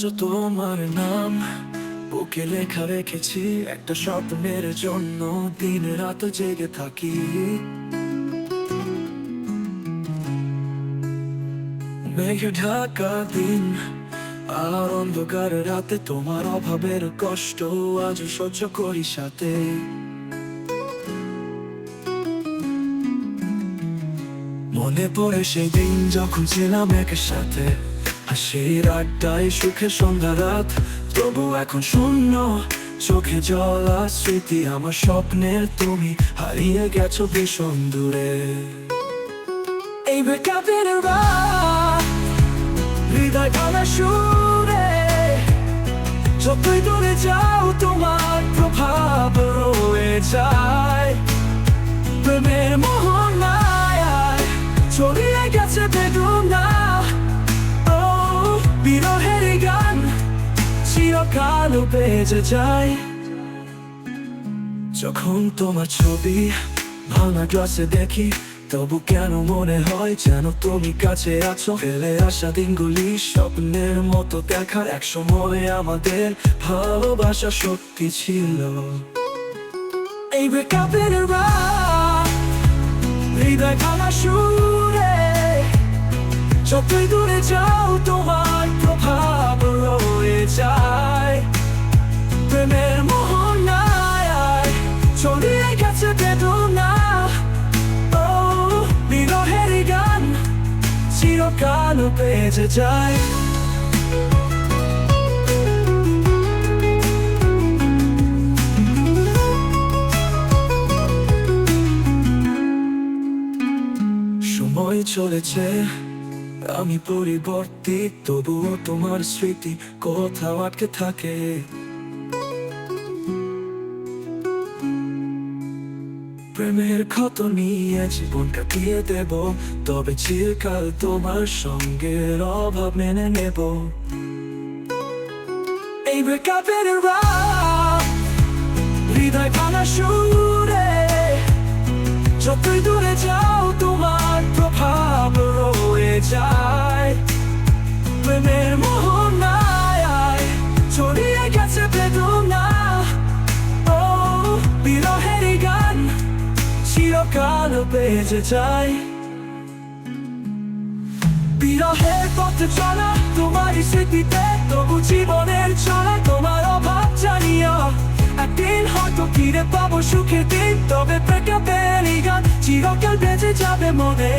আজও তোমার নাম বুকে লেখা রেখেছি একটা স্বপ্নের জন্য দিন রাত জেগে থাকি। মেঘে ঢাকা দিন আর অন্ধকার রাতে তোমার অভাবের কষ্ট আজ সহ্য করি সাথে। মনে পড়ে সেই দিন যখন ছিলাম একের সাথে, হাসির আড্ডায় সুখে সন্ধ্যা রাত। তবু এখন শূন্য চোখে জল আর স্মৃতি, আমার স্বপ্নের তুমি হারিয়ে গেছো ভীষণ দূরে। এই ব্রেকআপের রাত হৃদয় ভাঙা সুরে, যতই দূরে যাও তোমার প্রভাব রয়ে যায়। প্রেমের মোহনায় ছড়িয়ে গেছে বেদনা, ও বিরহের গান চিরকাল বেজে যায়। যখন তোমার ছবি ভাঙা গ্লাসে দেখি, তবু কেন মনে হয় যেন তুমি কাছে আছো। ফেলে আসা দিনগুলি স্বপ্নের মতো দেখার, এক সময় আমাদের ভালোবাসা সত্যি ছিল। এই ব্রেকআপের রাত হৃদয় ভাঙা সুরে, যতই দূরে যাও তোমার প্রভাব রয়ে যায়। প্রেমের মোহনায় ছড়িয়ে গেছে বেদনা, ও বিরহের গান চিরকাল বেজে যায়। সময় চলেছে, আমি পরিবর্তিত, তবুও তোমার স্মৃতি কোথাও আটকে থাকে। প্রেমের ক্ষত নিয়ে জীবন কাটিয়ে দেব, তবে চিরকাল তোমার সঙ্গের অভাব মেনে নেব। এই ব্রেকআপের রাত হৃদয় ভাঙা সুরে, যতই দূরে যাও তোমার প্রভাব রয়ে যায়। প্রেমের মোহনায় ছড়িয়ে গেছে বেদনা, ও বিরহের গান চিরকাল বেজে যায়। বিরহের পথে চলা তোমারই স্মৃতিতে, তবু জীবনের চলা তোমার অভাব জানিয়া। একদিন হয়তো ফিরে পাবো সুখের দিন, তবে ব্রেকআপের গান চিরকাল বেজে যাবে মনে।